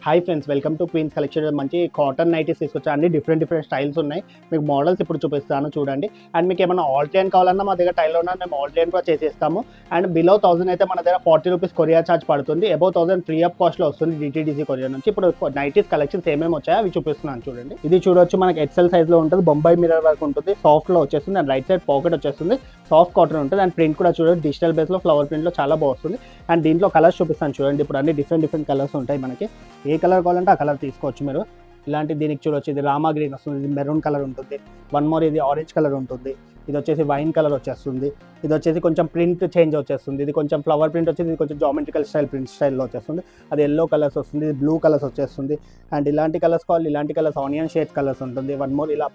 Hi friends, welcome to Queens collection. మంచి cotton nighties తీసుకొచ్చా అండి. డిఫరెంట్ స్టైల్స్ ఉన్నాయి. మీకు మోడల్స్ ఇప్పుడు చూపిస్తాను చూడండి. అండ్ మీకు ఏమైనా ఆల్టైన్ కావాలన్నా మా దగ్గర టైల్లో ఉన్న మేము ఆల్టైన్ కూడా చేసేస్తాము. అండ్ బిలో 1000 అయితే మన దగ్గర 40 రూపీస్ కొరియర్ ఛార్జ్ పడుతుంది. అబౌవ్ 1000 ఫ్రీ ఆఫ్ కాస్ట్లో వస్తుంది డిటీడీసీ కొరియర్ నుంచి. ఇప్పుడు నైటీస్ కలెక్షన్స్ ఏమేమి వచ్చాయో అవి చూపిస్తున్నాను చూడండి. ఇది చూడొచ్చు, మనకి ఎక్సెల్ సైజ్లో ఉంటుంది. బొంబాయి మిర్రర్ వర్క్ ఉంటుంది, సాఫ్ట్లో వచ్చేస్తుంది. అండ్ రైట్ సైడ్ పాకెట్ వచ్చేస్తుంది, సాఫ్ట్ కాటన్ ఉంటుంది. అండ్ ప్రింట్ కూడా చూడండి, డిజిటల్ బేస్లో ఫ్లవర్ ప్రింట్లో చాలా బాగుంటుంది. అండ్ దీంట్లో కలర్స్ చూపిస్తాను చూడండి. ఇప్పుడు అన్ని డిఫరెంట్ కలర్స్ ఉంటాయి. మనకి ఏ కలర్ కావాలంటే ఆ కలర్ తీసుకోవచ్చు మీరు. ఇలాంటి దీనికి చూడొచ్చు, ఇది రామా గ్రీన్ వస్తుంది, ఇది మెరూన్ కలర్ ఉంటుంది. వన్ మోర్ ఇది ఆరెంజ్ కలర్ ఉంటుంది. ఇది వచ్చేసి వైన్ కలర్ వచ్చేస్తుంది. ఇది వచ్చేసి కొంచెం ప్రింట్ చేంజ్ వచ్చేస్తుంది. ఇది కొంచెం ఫ్లవర్ ప్రింట్ వచ్చేసి, ఇది కొంచెం జామెట్రికల్ స్టైల్ ప్రింట్ స్టైల్లో వచ్చేస్తుంది. అది ఎల్లో కలర్స్ వస్తుంది, ఇది బ్లూ కలర్స్ వచ్చేస్తుంది. అండ్ ఇలాంటి కలర్స్ కావాలి, ఇలాంటి కలర్స్ ఆనియన్ షేడ్ కలర్స్ ఉంటుంది. వన్ మోర్ ఇలా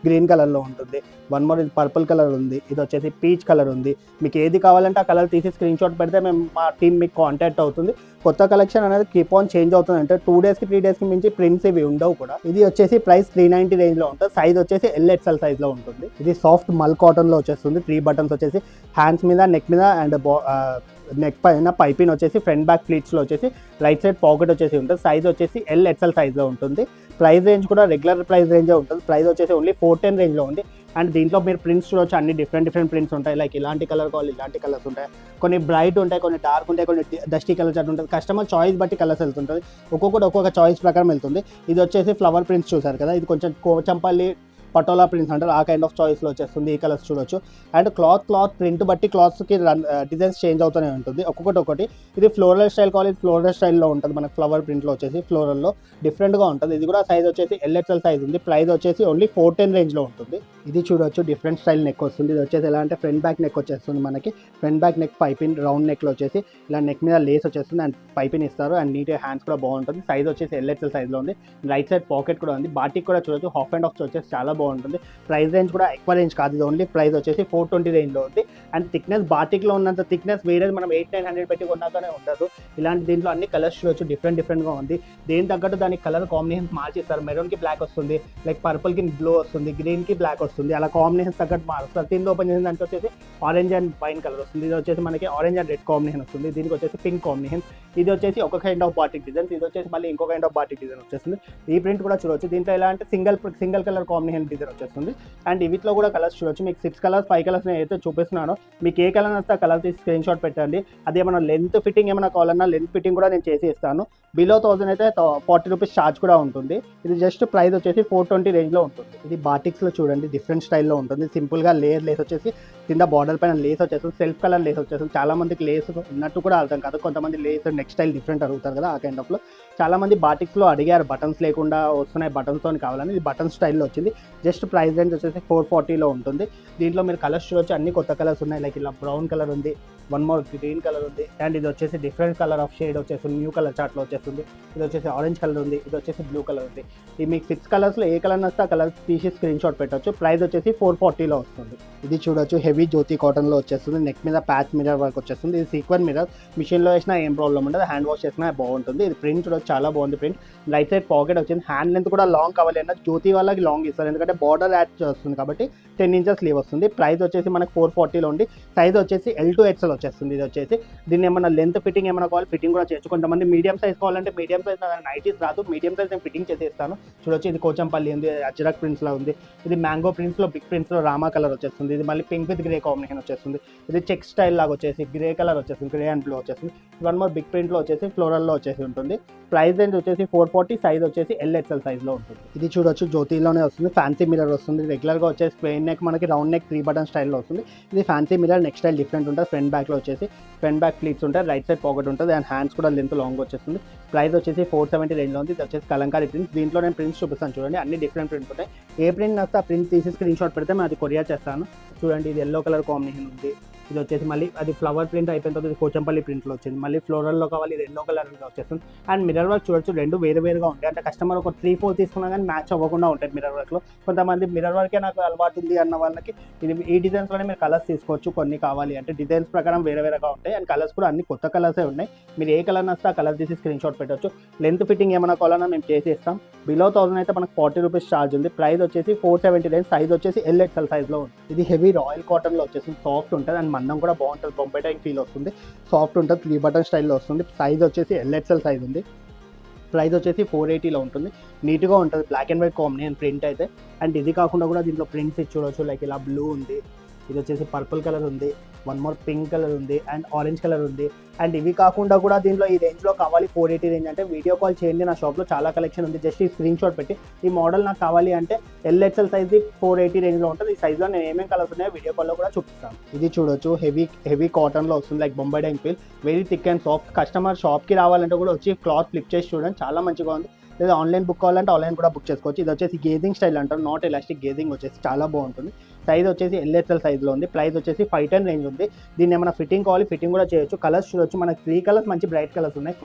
గ్రీన్ కలర్లో ఉంటుంది. వన్ మోర్ ఇది పర్పుల్ కలర్ ఉంది. ఇది వచ్చేసి పీచ్ కలర్ ఉంది. మీకు ఏది కావాలంటే ఆ కలర్ తీసి స్క్రీన్ షాట్ పెడితే మేము మా టీం మీకు కాంటాక్ట్ అవుతుంది. కొత్త కలెక్షన్ అనేది కీప్ ఆన్ చేంజ్ అవుతుంది. అంటే 2 డేస్కి 3 డేస్కి మించి ప్రింట్స్ ఇవి ఉండవు కూడా. ఇది వచ్చేసి ప్రైస్ 390 రేంజ్లో ఉంటుంది. సైజ్ వచ్చేసి LXL సైజ్లో ఉంటుంది. ఇది సాఫ్ట్ మల్ కాటన్లో వచ్చేస్తుంది. 3 బటన్స్ వచ్చేసి హ్యాండ్స్ మీద, నెక్ మీద అండ్ నెక్ పైన పైపింగ్ వచ్చేసి ఫ్రంట్ బ్యాక్ ప్లీట్స్లో వచ్చేసి రైట్ సైడ్ పాకెట్ వచ్చేసి ఉంటుంది. సైజ్ వచ్చేసి LXL సైజ్లో ఉంటుంది. ప్రైస్ రేంజ్ కూడా రెగ్యులర్ ప్రైస్ రేంజే ఉంటుంది. ప్రైస్ వచ్చేసి ఓన్లీ 410 రేంజ్లో ఉంది. అండ్ దీంట్లో మీరు ప్రింట్స్ చూడవచ్చు, అన్ని డిఫరెంట్ ప్రింట్స్ ఉంటాయి. లైక్ ఇలాంటి కలర్ కావాలి, ఇలాంటి కలర్స్ ఉంటాయి. కొన్ని బ్రైట్ ఉంటాయి, కొన్ని డార్క్ ఉంటాయి, కొన్ని డస్టీ కలర్స్ అట్లా ఉంటుంది. కస్టమర్ చాయిస్ బట్టి కలర్స్ వెళ్తుంటుంది. ఒక్కొక్క చాయిస్ ప్రకారం వెళ్తుంది. ఇది వచ్చేసి ఫ్లవర్ ప్రింట్స్ చూసారు కదా, ఇది కొంచెం కోచంపల్లి పటోలా ప్రింట్స్ అంటారు, ఆ కైండ్ ఆఫ్ చాయిస్లో వచ్చేస్తుంది. ఈ కలర్స్ చూడొచ్చు. అండ్ క్లాత్ ప్రింట్ బట్టి క్లాత్స్కి డిజైన్స్ చేంజ్ అవుతూనే ఉంటుంది. ఒక్కొక్కటి ఇది ఫ్లోరల్ స్టైల్ కావాలి, ఫ్లోరల్ స్టైల్లో ఉంటుంది. మనకి ఫ్లవర్ ప్రింట్లో వచ్చేసి ఫ్లోరల్లో డిఫరెంట్గా ఉంటుంది. ఇది కూడా సైజ్ వచ్చేసి LXL సైజ్ ఉంది. ప్రైస్ వచ్చేసి ఓన్లీ 410 రేంజ్లో ఉంటుంది. ఇది చూడొచ్చు, డిఫరెంట్ స్టైల్ నెక్ వస్తుంది. ఇది వచ్చేసి ఎలా అంటే ఫ్రంట్ బ్యాక్ నెక్ వచ్చేస్తుంది. మనకి front back neck piping round నెక్లో వచ్చేసి ఇలా నెక్ మీద లేస్ వచ్చేస్తుంది. అండ్ పైపింగ్ ఇస్తారు. అండ్ నీట్గా హ్యాండ్స్ కూడా బాగుంటుంది. సైజ్ వచ్చేసి LXL సైజ్లో ఉంది. రైట్ సైడ్ పాకెట్ కూడా ఉంది. బాటిక్ కూడా చూడొచ్చు, హాఫ్ అండ్ హాఫ్ వచ్చేసి చాలా బాగుంటుంది. ప్రైస్ రేంజ్ కూడా ఎక్కువ రేంజ్ కాదు, ఇది ఓన్లీ ప్రైస్ వచ్చేసి 420 రేంజ్లో ఉంది. అండ్ థిక్నెస్ బాటిక్లో ఉన్నంత థిక్నెస్ వేరే మనం 800-900 పెట్టి కొన్నాకనే ఉండదు. ఇలాంటి దీంట్లో అన్ని కలర్స్ చూడొచ్చు, డిఫరెంట్గా ఉంది. దేని తగ్గట్టు దానికి కలర్ కాంబినేషన్స్ మార్చిస్తారు. మెరూన్కి బ్లాక్ వస్తుంది, లైక్ పర్పుల్కి బ్లూ వస్తుంది, గ్రీన్కి బ్లాక్ వస్తుంది. అలా కాంబినేషన్స్ తగ్గట్టు మారుస్తారు. దీన్ని ఓపెన్ చేసిన దానికి వచ్చేసి ఆరెంజ్ అండ్ వైన్ కలర్ వస్తుంది. ఇది వచ్చేసి మనకి ఆరెంజ్ అండ్ రెడ్ కాంబినేషన్ వస్తుంది. దీనికి వచ్చేసి పింక్ కాంబినేషన్. ఇది వచ్చేసి ఒక కైండ్ ఆఫ్ బాటిక్ డిజైన్స్. ఇది వచ్చేసి మళ్ళీ ఇంకో కైండ్ ఆఫ్ బాటిక్ డిజైన్ వచ్చేస్తుంది. ఈ ప్రింట్ కూడా చూడొచ్చు. దీంట్లో ఎలా అంటే సింగిల్ కలర్ కాంబినేషన్ డిజైన్ వచ్చేస్తుంది. అండ్ వీటిలో కూడా కలర్స్ చూడొచ్చు. మీకు 6 కలర్స్ 5 కలర్స్ నేను అయితే చూపిస్తున్నాను. మీకు ఏ కలర్ వస్తే ఆ కలర్ తీసి స్క్రీన్ షాట్ పెట్టండి. అదేమన్నా లెంత్ ఫిట్టింగ్ ఏమైనా కావాలన్నా లెంత్ ఫిట్టింగ్ కూడా నేను చేసి ఇస్తాను. బిలో 1000 అయితే 40 రూపీస్ ఛార్జ్ కూడా ఉంటుంది. ఇది జస్ట్ ప్రైస్ వచ్చేసి 420 రేంజ్లో ఉంటుంది. ఇది బాటిక్స్లో చూడండి, డిఫరెంట్ స్టైల్లో ఉంటుంది. సింపుల్గా లేస్ వచ్చేసి కింద బార్డర్ పైన లేస్ వచ్చేస్తుంది. సెల్ఫ్ కలర్ లేస్ వచ్చేస్తుంది. చాలా మందికి లేస్ ఉన్నట్టు కూడా అర్థం కాదు. కొంతమంది లేస్ నెక్స్ట్ స్టైల్ డిఫరెంట్ అడుగుతారు కదా, ఆ కైండ్ ఆఫ్లో చాలా మంది బాటిక్స్లో అడిగారు. బటన్స్ లేకుండా వస్తున్నాయి, బటన్స్తో కావాలని. ఇది బటన్ స్టైల్లో వచ్చింది. జస్ట్ ప్రైస్ రేంజ్ వచ్చేసి 440లో ఉంటుంది. దీంట్లో మీరు కలర్స్ చూడొచ్చు, అన్ని కొత్త కలర్స్ ఉన్నాయి. లైక్ ఇలా బ్రౌన్ కలర్ ఉంది, వన్ మోర్ గ్రీన్ కలర్ ఉంది. అండ్ ఇది వచ్చేసి డిఫరెంట్ కలర్ ఆఫ్ షేడ్ వచ్చేస్తుంది, న్యూ కలర్ చార్ట్లో వచ్చేస్తుంది. ఇది వచ్చేసి ఆరెంజ్ కలర్ ఉంది, ఇది వచ్చేసి బ్లూ కలర్ ఉంది. ఇది మీకు 6 కలర్స్లో ఏ కలర్ వస్తే ఆ కలర్ తీసి స్క్రీన్ షాట్ పెట్టవచ్చు. ప్రైస్ వచ్చేసి 440లో వస్తుంది. ఇది చూడొచ్చు, హెవీ జ్యోతి కాటన్లో వచ్చేస్తుంది. నెక్ మీద ప్యాచ్ మిర్రర్ వర్క్ వచ్చేస్తుంది. ఇది సీక్వెన్ మిర్రర్, మిషన్లో వేసినా ఏం ప్రాబ్లం ఉండదు, హ్యాండ్ వాష్ చేసినా బాగుంటుంది. ఇది ప్రింట్ చూడొచ్చు, చాలా బాగుంది ప్రింట్. రైట్ సైడ్ పాకెట్ వచ్చింది. హ్యాండ్ లెంత్ కూడా లాంగ్ కావాలి అన్న జ్యోతి వాళ్ళకి లాంగ్ ఇస్తారు, ఎందుకంటే బార్డర్ యాడ్ చేస్తుంది కాబట్టి 10 ఇంచెస్ స్లీవ్ వస్తుంది. ప్రైస్ వచ్చేసి మనకు 440లో ఉంది. సైజ్ వచ్చేసి L to XL వచ్చేస్తుంది. ఇది వచ్చేసి దీన్ని ఏమన్నా లెంత్ ఫిట్టింగ్ ఏమైనా కావాలి, ఫిట్టింగ్ కూడా చేయొచ్చు. కొంతమంది మీడియం సైజ్ కావాలంటే మీడియం సైజ్ నైటీస్ రాదు, మీడియం సైజ్ నేను ఫిట్టింగ్ చేసేస్తాను. చూడొచ్చు, ఇది కోచంపల్లి ఉంది, అజ్రక్ ప్రింట్స్లో ఉంది. ఇది మ్యాంగో ప్రింట్స్లో, బిగ్ ప్రింట్స్లో రామా కలర్ వచ్చేస్తుంది. ఇది మళ్ళీ పింక్ విత్ గ్రే కాంబినేషన్ వచ్చేస్తుంది. ఇది చెక్ స్టైల్ లాగా వచ్చేసి గ్రే కలర్ వచ్చేస్తుంది, గ్రే అండ్ బ్లూ వచ్చేస్తుంది. వన్ మోర్ బిగ్ ప్రింట్లో వచ్చేసి ఫ్లోరల్లో వచ్చేసి ఉంటుంది. ప్రైస్ రేంజ్ వచ్చేసి 440, సైజ్ వచ్చేసి LXL సైజ్లో ఉంటుంది. ఇది చూడొచ్చు, జ్యోతిలోనే వస్తుంది. ఫ్యాన్సీ మిర్రర్ వస్తుంది. రెగ్యులర్గా వచ్చేసి ప్లెయిన్ నెక్, మనకి రౌండ్ నెక్ 3 బటన్ స్టైల్లో వస్తుంది. ఇది fancy mirror, neck style different ఉంటుంది. ఫ్రంట్ బ్యాక్లో వచ్చేసి ఫ్రంట్ బ్యాక్ ప్లీట్స్ ఉంటాయి, రైట్ సైడ్ పాకెట్ ఉంటుంది. అండ్ హ్యాండ్స్ కూడా లెంత్ లాంగ్ వచ్చేస్తుంది. ప్రైస్ వచ్చేసి 470 రేంజ్లో ఉంది. ఇది వచ్చేసి కలంకారీ ప్రింట్స్. దీంట్లో నేను ప్రింట్స్ చూపిస్తాను చూడండి, అన్ని డిఫరెంట్ ప్రింట్స్ ఉంటాయి. ఏ ప్రింట్ వస్తే ఆ ప్రింట్ తీసి స్క్రీన్ షాట్ పెడితే మేము అది కొరియర్ చేస్తాను. చూడండి, ఇది ఎల్లో కలర్ కాంబినేషన్ ఉంది. ఇది వచ్చేసి మళ్ళీ అది ఫ్లవర్ ప్రింట్ అయిపోయిన తర్వాత ఇది కోచంపల్లి ప్రింట్లో వచ్చింది. మళ్ళీ ఫ్లోరల్లో కావాలి, ఇది ఎల్లో కలర్లో వచ్చేస్తుంది. అండ్ మిర్రర్ వర్క్ చూడొచ్చు, రెండు వేరుగా ఉంటాయి. అంటే కస్టమర్ ఒక 3-4 తీసుకున్నా కానీ మ్యాచ్ అవ్వకుండా ఉంటాయి మిర్రర్ వర్క్లో. కొంతమంది మిర్రర్ వర్కే నాకు అలవాటు ఉంది అన్న వాళ్ళకి ఇది ఈ డిజైన్స్లోనే మీరు కలర్స్ తీసుకోవచ్చు. కొన్ని కావాలి అంటే డిజైన్స్ ప్రకారం వేరేగా ఉంటాయి. అండ్ కలర్స్ కూడా అన్ని కొత్త కలర్సే ఉన్నాయి. మీరు ఏ కలర్ వస్తే ఆ కలర్ తీసి స్క్రీన్ షాట్ పెట్టవచ్చు. లెంత్ ఫిట్టింగ్ ఏమైనా కావాలన్నా మేము చేసి ఇస్తాం. బిలో 1000 అయితే మనకు 40 రూపీస్ ఛార్జ్ ఉంది. ప్రైస్ వచ్చేసి 470 రేంజ్. సైజ్ వచ్చేసి LXL సైజ్లో ఉంది. ఇది హెవీ రాయల్ కాటన్లో వచ్చేసి సాఫ్ట్ ఉంటుంది. అండ్ మందం కూడా బాగుంటుంది, బొంబాయి టైప్ ఫీల్ వస్తుంది. సాఫ్ట్ ఉంటుంది, 3 బటన్ స్టైల్లో వస్తుంది. సైజ్ వచ్చేసి LXL సైజ్ ఉంది. ప్రైస్ వచ్చేసి 480లో ఉంటుంది. నీట్గా ఉంటుంది, black and white combination print అయితే. అండ్ ఇది కాకుండా కూడా దీంట్లో ప్రింట్స్ చూడవచ్చు, లైక్ ఇలా బ్లూ ఉంది, ఇది వచ్చేసి పర్పుల్ కలర్ ఉంది, వన్ మోర్ పింక్ కలర్ ఉంది, అండ్ ఆరెంజ్ కలర్ ఉంది. అండ్ ఇవి కాకుండా కూడా దీంట్లో ఈ రేంజ్లో కావాలి 480 రేంజ్ అంటే వీడియో కాల్ చేయండి, నా షాప్లో చాలా కలెక్షన్ ఉంది. జస్ట్ ఈ స్క్రీన్ షాట్ పెట్టి ఈ మోడల్ నాకు కావాలి అంటే ఎల్ఎక్స్ఎల్ సైజ్ 480 రేంజ్లో ఉంటుంది. ఈ సైజ్లో నేను ఏమేమి కలర్స్ ఉన్నాయో వీడియో కాల్లో కూడా చూపిస్తాను. ఇది చూడొచ్చు, హెవీ కాటన్లో వస్తుంది, like Bombay dyeing feel, very thick and soft. Customer షాప్కి రావాలంటే కూడా వచ్చి క్లాత్ ఫ్లిప్ చేసి చూడండి, చాలా మంచిగా ఉంది. లేదా ఆన్లైన్ బుక్ కావాలంటే ఆన్లైన్ కూడా బుక్ చేసుకోవచ్చు. ఇది వచ్చేసి గేజింగ్ స్టైల్ అంటారు, నాట్ ఎలాస్టిక్ గేజింగ్ వచ్చేసి చాలా బాగుంటుంది. సైజ్ వచ్చేసి ఎల్ఎక్స్ఎల్ సైజ్లో ఉంది. ప్రైస్ వచ్చేసి 510 రేంజ్ ఉంది. దీన్ని ఏమైనా ఫిట్టింగ్ కావాలి, ఫిట్టింగ్ కూడా చేయొచ్చు. కలర్స్ చూడొచ్చు, మనకి 3 కలర్స్ మంచి బ్రైట్ కలర్స్ ఉన్నాయి,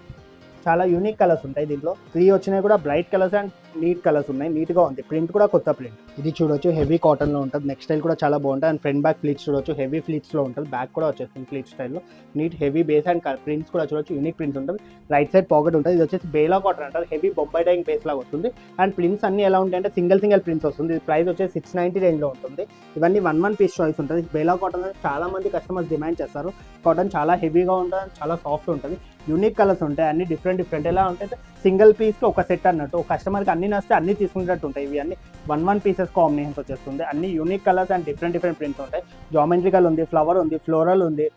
చాలా యూనిక్ కలర్స్ ఉంటాయి. దీంట్లో 3 వచ్చినాయి కూడా bright colours and neat colours ఉన్నాయి, నీట్గా ఉంది. ప్రింట్ కూడా కొత్త ప్రింట్. ఇది చూడొచ్చు, హెవీ కాటన్లో ఉంటుంది, నెక్ స్టైల్ కూడా చాలా బాగుంటుంది. అండ్ ఫ్రంట్ బ్యాక్ ఫ్లీట్స్ చూడొచ్చు, హెవీ ఫ్లీట్స్లో ఉంటుంది. బ్యాక్ కూడా వచ్చేస్తుంది ఫ్లీట్ స్టైల్లో, neat heavy base and prints కూడా చూడొచ్చు, యూనిక్ ప్రింట్స్ ఉంటుంది. రైట్ సైడ్ పాకెట్ ఉంటుంది. ఇది వచ్చేసి బేలా కాటన్ అంటారు, హెవీ బొంబాయి డైయింగ్ బేస్ లాగా వస్తుంది. అండ్ ప్రింట్స్ అన్ని ఎలా ఉంటాయి అంటే సింగిల్ ప్రింట్స్ వస్తుంది. ఇది ప్రైస్ వచ్చేసి 690 రేంజ్లో ఉంటుంది. ఇవన్నీ 1 పీస్ చాయిస్ ఉంటుంది. బేలా కాటన్ చాలా మంది కస్టమర్స్ డిమాండ్ చేస్తారు. కాటన్ చాలా హెవీగా ఉంటుంది, చాలా సాఫ్ట్ ఉంటుంది, యూనిక్ కలర్స్ ఉంటాయి, అన్ని డిఫరెంట్ ఎలా ఉంటాయి సింగిల్ పీస్కి ఒక సెట్ అన్నట్టు. ఒక కస్టమర్కి అన్ని నచ్చితే అన్ని తీసుకునేటట్టు ఉంటాయి. ఇవి అన్ని 1 పీసెస్ కాంబినేషన్స్ వచ్చేస్తుంది. అన్ని unique colours and different prints ఉంటాయి. జామెట్రికల్ ఉంది, ఫ్లవర్ ఉంది, ఫ్లోరల్ ఉంది,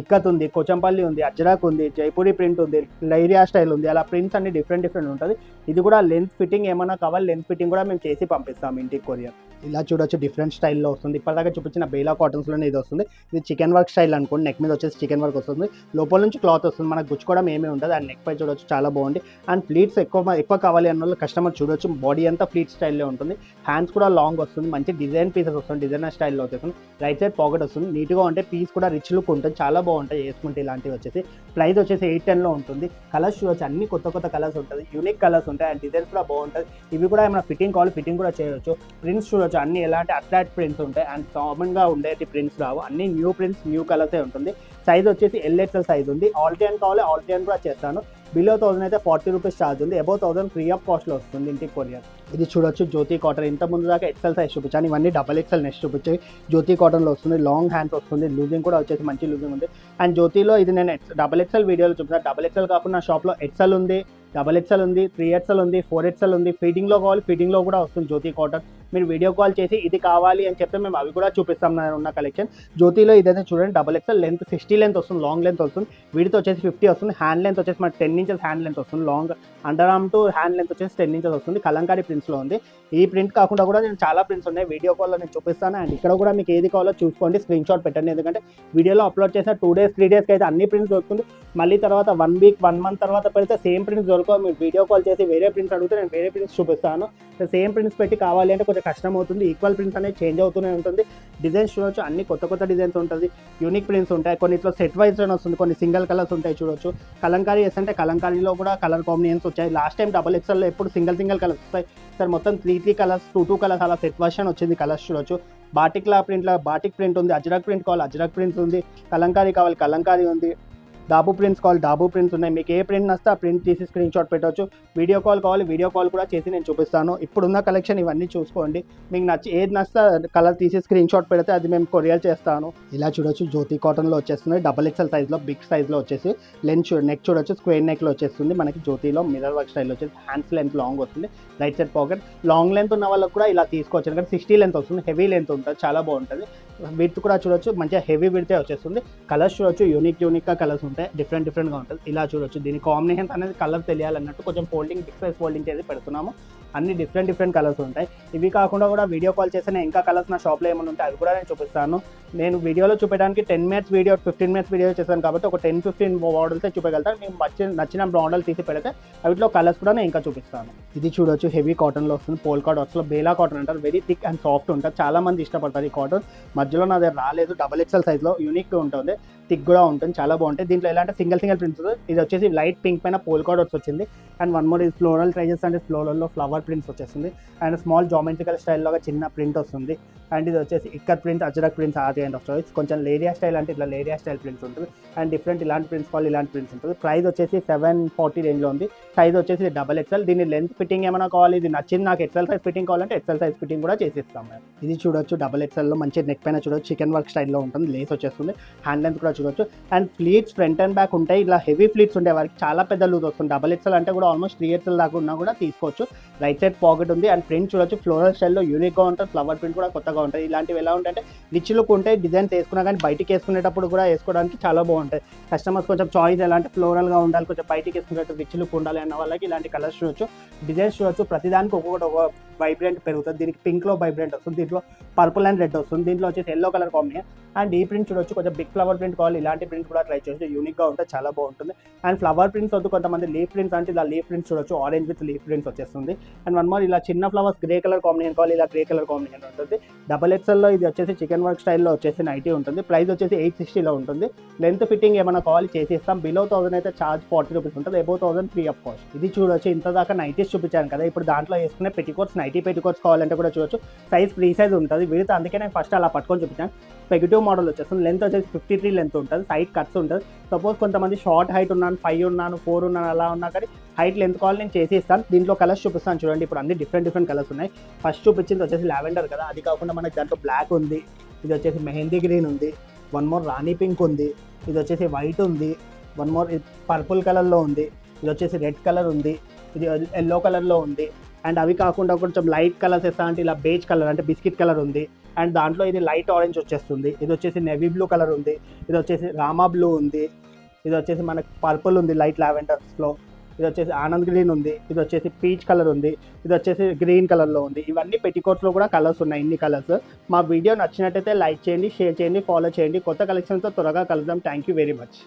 ఇక్కత్ ఉంది, కొచంపల్లి ఉంది, అజ్రాక్ ఉంది, జైపూరి ప్రింట్ ఉంది, లైరియా స్టైల్ ఉంది. అలా ప్రింట్స్ అన్ని డిఫరెంట్ ఉంటుంది. ఇది కూడా లెంత్ ఫిట్టింగ్ ఏమైనా కావాలి, లెంత్ ఫిట్టింగ్ కూడా మేము చేసి పంపిస్తాం ఇంటికి కొరియర్. ఇలా చూడొచ్చు, డిఫరెంట్ స్టైల్లో వస్తుంది. ఇప్పటిదాకా చూపించిన బేలా కాటన్స్లోనే ఇది వస్తుంది. ఇది చికెన్ వర్క్ స్టైల్ అనుకోండి, నెక్ మీద వచ్చేసి చికెన్ వర్క్ వస్తుంది, లోపల నుంచి క్లాత్ వస్తుంది, మనకు గుచ్చుకోవడం ఏమీ ఉంటుంది. అండ్ నెక్ పై చూడొచ్చు, చాలా బాగుంది. అండ్ ఫ్లీట్స్ ఎక్కువ కావాలి అన్న వాళ్ళు కస్టమర్ చూడొచ్చు, బాడీ అంతా ఫ్లీట్ స్టైల్లో ఉంటుంది. హ్యాండ్స్ కూడా లాంగ్ వస్తుంది, మంచి డిజైన్ పీసెస్ వస్తుంది, డిజైనర్ స్టైల్లో వచ్చేస్తుంది. రైట్ సైడ్ పాకెట్ వస్తుంది, నీట్గా ఉంటే పీస్ కూడా రిచ్ లుక్ ఉంటుంది, చాలా బాగుంటాయి వేసుకుంటే. ఇలాంటివి వచ్చేసి ప్రైస్ వచ్చేసి 810లో ఉంటుంది. కలర్స్ చూడొచ్చు, అన్ని కొత్త కలర్స్ ఉంటుంది, యూనిక్ కలర్స్ ఉంటాయి. అండ్ డిజైన్స్ కూడా బాగుంటుంది. ఇవి కూడా ఏమైనా ఫిట్టింగ్ కావాలి, ఫిట్టింగ్ కూడా చేయవచ్చు. ప్రింట్స్ చూడొచ్చు, అన్ని ఎలాంటి అట్రాక్ట్ ప్రింట్స్ ఉంటాయి. అండ్ కామన్గా ఉండేటి ప్రింట్స్ రావు, అన్ని న్యూ ప్రింట్స్, న్యూ కలర్సే ఉంటుంది. సైజ్ వచ్చేసి ఎల్ఎక్స్ఎల్ సైజ్ ఉంది. ఆల్టర్నేట్ కావాలి, ఆల్టర్నేట్ కూడా చేస్తాను. బిలో 1000 అయితే 40 రూపీస్ ఛార్జ్ ఉంది. అబౌవ్ 1000 ఫ్రీ ఆఫ్ కాస్ట్లో వస్తుంది ఇంటికి కొరియర్. ఇది చూడొచ్చు, జ్యోతి కాటన్. ఇంత ముందు దాకా ఎక్సెల్ సైజ్ చూపించాను, ఇవన్నీ XXL నెక్స్ట్ చూపించాయి. జ్యోతి కాటన్లో వస్తుంది, లాంగ్ హ్యాండ్స్ వస్తుంది, లూజింగ్ కూడా వచ్చేసి మంచి లూజింగ్ ఉంది. అండ్ జ్యోతిలో ఇది నేను XXL వీడియోలో చూపించాను. XXL కాకుండా నా షాప్లో XL ఉంది, XXL ఉంది, 3XL ఉంది, 4XL ఉంది. ఫిట్టింగ్లో కావాలి, ఫిట్టింగ్లో కూడా వస్తుంది జ్యోతి కాటన్. మీరు వీడియో కాల్ చేసి ఇది కావాలి అని చెప్తే మేము అవి కూడా చూపిస్తాం ఉన్న కలెక్షన్. జ్యోతిలో ఇదైతే చూడండి, XXL లెంత్ 60 లెంత్ వస్తుంది, లాంగ్ లెంత్ వస్తుంది. వీటితో వచ్చేసి 50 వస్తుంది. హ్యాండ్ లెంత్ వచ్చేసి మనకి 10 ఇంచెస్ హ్యాండ్ లెంత్ వస్తుంది. Long under arm to hand length వచ్చేసి 10 ఇంచెస్ వస్తుంది. కలంకారీ ప్రింట్స్లో ఉంది. ఈ ప్రింట్ కాకుండా కూడా నేను చాలా ప్రింట్స్ ఉన్నాయి, వీడియో కాల్లో నేను చూపిస్తాను. అండ్ ఇక్కడ కూడా మీకు ఏది కావాలో చూసుకోండి, స్క్రీన్ షాట్ పెట్టండి. ఎందుకంటే వీడియోలో అప్లోడ్ చేసిన 2 days 3 daysకి అయితే అన్ని ప్రింట్స్ దొరుకుతుంది. మళ్ళీ తర్వాత 1 week 1 month తర్వాత పెడితే సేమ్ ప్రింట్స్ దొరకవు. మీరు వీడియో కాల్ చేసి వేరే ప్రింట్స్ అడిగితే నేను వేరే ప్రింట్స్ చూపిస్తాను. సేమ్ ప్రింట్స్ పెట్టి కావాలి అంటే కొంచెం కష్టం అవుతుంది. ఈక్వల్ ప్రింట్స్ అనేది చేంజ్ అవుతూనే ఉంటుంది. డిజైన్స్ చూడొచ్చు, అన్ని కొత్త డిజైన్స్ ఉంటుంది, యూనిక్ ప్రింట్స్ ఉంటాయి. కొన్ని ఇట్లా సెట్ వైజ్ అని వస్తుంది, కొన్ని సింగిల్ కలర్స్ ఉంటాయి చూడొచ్చు. కలంకారీ అంటే కలంకారీలో కూడా కలర్ కాంబినేషన్స్ వచ్చాయి. లాస్ట్ టైం XXLలో ఎప్పుడు సింగిల్ సింగిల్ కలర్స్ వస్తాయి, సార్ మొత్తం 3 కలర్స్ 2 కలర్స్ అలా సెట్ వర్షన్ వచ్చింది. కలర్స్ చూడొచ్చు, బాటిక్లా ప్రింట్లా బాటిక్ ప్రింట్ ఉంది, అజ్రక్ ప్రింట్ కావాలి అజ్రక్ ప్రింట్స్ ఉంది, కలంకారీ కావాలి కలంకారీ ఉంది, డాబు ప్రింట్స్ కావాలి డాబు ప్రింట్స్ ఉన్నాయి. మీకు ఏ ప్రింట్ నస్తే ఆ ప్రింట్ తీసి స్క్రీన్ షాట్ పెట్టవచ్చు. వీడియో కాల్ కావాలి, వీడియో కాల్ కూడా చేసి నేను చూపిస్తాను. ఇప్పుడున్న కలెక్షన్ ఇవన్నీ చూసుకోండి, మీకు ఏది నచ్చితే కలర్ తీసి స్క్రీన్ షాట్ పెడితే అది మేము కొరియర్ చేస్తాను. ఇలా చూడొచ్చు, జ్యోతి కాటన్లో వచ్చేస్తుంది, XXL సైజ్లో బిగ్ సైజ్లో వచ్చేసి. లెంత్ నెక్ చూడొచ్చు, స్క్వేర్ నెక్లో వచ్చేస్తుంది మనకి. జ్యోతిలో మిర్రర్ వర్క్ స్టైల్ వచ్చేసి, హ్యాండ్స్ లెంత్ లాంగ్ వస్తుంది, right side pocket. Long length ఉన్న వాళ్ళకి కూడా ఇలా తీసుకోవచ్చు, ఎందుకంటే 60 లెంత్ వస్తుంది, హెవీ లెంత్ ఉంటుంది, చాలా బాగుంటుంది. విడ్త్ కూడా చూడొచ్చు, మంచిగా హెవీ విడ్తే వచ్చేస్తుంది. కలర్స్ చూడొచ్చు, యూనిక్గా కలర్స్ ఉంటాయి, డిఫరెంట్గా ఉంటుంది. ఇలా చూడొచ్చు, దీని కాంబినేషన్ అనేది కలర్ తెలియాలన్నట్టు కొంచెం ఫోల్డింగ్ బిగ్ సైజ్ ఫోల్డింగ్ చేసి పెడుతున్నాము. అన్ని డిఫరెంట్ కలర్స్ ఉంటాయి. ఇవి కాకుండా కూడా వీడియో కాల్ చేసిన ఇంకా కలర్స్ నా షాప్లో ఏమైనా ఉంటాయి అవి కూడా నేను చూపిస్తాను. నేను వీడియోలో చూపించడానికి 10 minutes వీడియో 15 minutes వీడియో చేశాను కాబట్టి ఒక 10-15 మోడల్సే చూపించగలుగుతాను. మీకు నచ్చిన మోడల్ తీసి పెడితే వీటిలో కలర్స్ కూడా నేను ఇంకా చూపిస్తాను. ఇది చూడొచ్చు, హెవీ కాటన్లో వస్తుంది, పోల్కా డాట్స్లో బేలా కాటన్ అంటారు. వెరీ థిక్ అండ్ సాఫ్ట్ ఉంటుంది, చాలా మంది ఇష్టపడతారు ఈ కాటన్. మధ్యలో నా దగ్గర రాలేదు, XXL సైజ్లో యూనిక్గా ఉంటుంది, థిక్ కూడా ఉంటుంది, చాలా బాగుంటుంది. దీంట్లో ఎలాంటి సింగిల్ ప్రింట్స్. ఇది వచ్చేసి లైట్ పింక్ పైన పోల్కా డాట్స్ వచ్చింది. అండ్ 1 more ఇది ఫ్లోరల్ ట్రైజెస్ అంటే ఫ్లోరల్లో ఫ్లవర్ ఫ్లవర్ ప్రింట్స్ వచ్చేస్తుంది అండ్ స్మాల్ జామెట్రికల్ స్టైల్లో చిన్న ప్రింట్ వస్తుంది. అండ్ ఇది వచ్చేసి ఇక్కత్ ప్రింట్, అజరక్ ప్రింట్స్ ఆ కైండ్ ఆఫ్ చాయిస్. కొంచెం లేరియా స్టైల్ అంటే ఇట్లా లేరియా స్టైల్ ప్రింట్స్ ఉంటుంది అండ్ డిఫరెంట్ ఇలాంటి ప్రింట్స్ కావాలి ఇలాంటి ప్రింట్స్ ఉంటుంది. ప్రైస్ వచ్చేసి 740 రేంజ్లో ఉంది. సైజ్ వచ్చేసి XXL. దీని లెంత్ ఫిట్టింగ్ ఏమైనా కావాలి, ఇది నచ్చింది నాకు XL సైజ్ ఫిట్టింగ్ కావాలంటే XL సైజ్ ఫిట్టింగ్ కూడా చేసిస్తాం మేము. ఇది చూడొచ్చు XXLలో మంచి నెక్ పైన చూడొచ్చు చికెన్ వర్క్ స్టైల్లో ఉంటుంది, లేస్ వచ్చేస్తుంది. హ్యాండ్ లెంత్ కూడా చూడొచ్చు and fleets front and back ఉంటాయి. ఇలా హెవీ ఫ్లీట్స్ ఉండే వారికి చాలా పెద్ద లూజ్ వస్తుంది. XXL అంటే కూడా ఆల్మోస్ట్ 3XL దాకా ఉన్నా కూడా తీసుకోవచ్చు. రైట్ సైడ్ పాకెట్ ఉంది అండ్ ప్రింట్ చూడొచ్చు ఫ్లోరల్ స్టైల్లో యూనిక్గా ఉంటుంది. ఫ్లవర్ ప్రింట్ కూడా కొత్తగా ఉంటుంది. ఇలాంటివి ఎలా ఉంటాయంటే రిచ్ లుక్ ఉంటాయి. డిజైన్స్ వేసుకున్నా కానీ బయటికి వేసుకునేటప్పుడు కూడా వేసుకోవడానికి చాలా బాగుంటాయి. కస్టమర్స్ కొంచెం చాయిస్ ఎలా అంటే ఫ్లోరల్గా ఉండాలి, కొంచెం బయటికి వేసుకునేటప్పుడు రిచ్ లుక్ ఉండాలి అన్న వాళ్ళకి ఇలాంటి కలర్స్ చూడొచ్చు. డిజైన్స్ చూడొచ్చు. ప్రతిదానికి ఒక్కొక్కటి ఒక వైబ్రెంట్ పెరుగుతుంది. దీనికి పింక్లో వైబ్రెంట్ వస్తుంది, దీంట్లో పర్పుల్ అండ్ రెడ్ వస్తుంది, దీంట్లో వచ్చేసి ఎల్లో కలర్ కాంబినేషన్. అండ్ ఈ ప్రింట్ చూడొచ్చు, కొంచెం బిగ్ ఫ్లవర్ ప్రింట్ కావాలి ఇలాంటి ప్రింట్ కూడా ట్రై చేయొచ్చు. యూనిక్గా ఉంటుంది, చాలా బాగుంటుంది. అండ్ ఫ్లవర్ ప్రింట్స్ వద్దు కొంతమంది లీఫ్ ప్రింట్స్ అంటే ఇలా లీఫ్ ప్రింట్స్ చూడొచ్చు. ఆరెంజ్ విత్ లీఫ్ ప్రింట్స్ వచ్చేస్తుంది. అండ్ వన్ మోర్ ఇలా చిన్న ఫ్లవర్స్ గ్రే కలర్ కాంబినేషన్ కావాలి, ఇలా గ్రే కలర్ కాంబినేషన్ ఉంటుంది. XXLలో ఇది వచ్చేసి చికెన్ వర్క్ స్టైల్లో వచ్చేసి 90 ఉంటుంది. ప్రైస్ వచ్చేసి 860లో ఉంటుంది. లెంత్ ఫిట్టింగ్ ఏమైనా కావాలి చేసి ఇస్తాం. బిలో 1000 అయితే ఛార్జ్ 40 రూపీస్ ఉంటుంది. Above 1000 free of cost. ఇది చూడొచ్చు, ఇంత దాకా నైటీస్ చూపించాను కదా, ఇప్పుడు దాంట్లో వేసుకునే పెట్టికోట్స్, నైటీ పెట్టికోట్స్ కావాలంటే కూడా చూడొచ్చు. సైజ్ ఫ్రీ సైజ్ ఉంటుంది విత్, అందుకే నేను ఫస్ట్ అలా పట్టుకొని చూపించాను. పెగిటివ్ మోడల్ వచ్చేస్తుంది. లెంత్ వచ్చేసి 53 లెంత్ ఉంటుంది. సైడ్ కట్స్ ఉంటుంది. సపోజ్ కొంతమంది షార్ట్ హైట్ ఉన్నాను, 5 ఉన్నాను, 4 ఉన్నాను అలా ఉన్నా కానీ హైట్ లెంత్ కావాలి నేను చేసి ఇస్తాను. దీంట్లో కలర్స్ చూపిస్తాను చూడండి. ఇప్పుడు అన్ని డిఫరెంట్ కలర్స్ ఉన్నాయి. ఫస్ట్ చూపించింది వచ్చేసి లావెండర్ కదా, అది కాకుండా మనకి దాంట్లో బ్లాక్ ఉంది, ఇది వచ్చేసి మెహందీ గ్రీన్ ఉంది, వన్ మోర్ రాణి పింక్ ఉంది, ఇది వచ్చేసి వైట్ ఉంది, వన్ మోర్ పర్పుల్ కలర్లో ఉంది, ఇది వచ్చేసి రెడ్ కలర్ ఉంది, ఇది ఎల్లో కలర్లో ఉంది. అండ్ అవి కాకుండా కొంచెం లైట్ కలర్స్ వేస్తా అంటే ఇలా బేజ్ కలర్ అంటే బిస్కెట్ కలర్ ఉంది. అండ్ దాంట్లో ఇది లైట్ ఆరెంజ్ వచ్చేస్తుంది. ఇది వచ్చేసి నెవీ బ్లూ కలర్ ఉంది, ఇది వచ్చేసి రామా బ్లూ ఉంది, ఇది వచ్చేసి మనకి పర్పుల్ ఉంది లైట్ లావెండర్స్లో, ఇది వచ్చేసి ఆనంద్ గ్రీన్ ఉంది, ఇది వచ్చేసి పీచ్ కలర్ ఉంది, ఇది వచ్చేసి గ్రీన్ కలర్లో ఉంది. ఇవన్నీ పెట్టికోట్స్లో కూడా కలర్స్ ఉన్నాయి, ఇన్ని కలర్స్. మా వీడియో నచ్చినట్టయితే లైక్ చేయండి, షేర్ చేయండి, ఫాలో చేయండి. కొత్త కలెక్షన్తో త్వరగా కలుద్దాం. Thank you very much.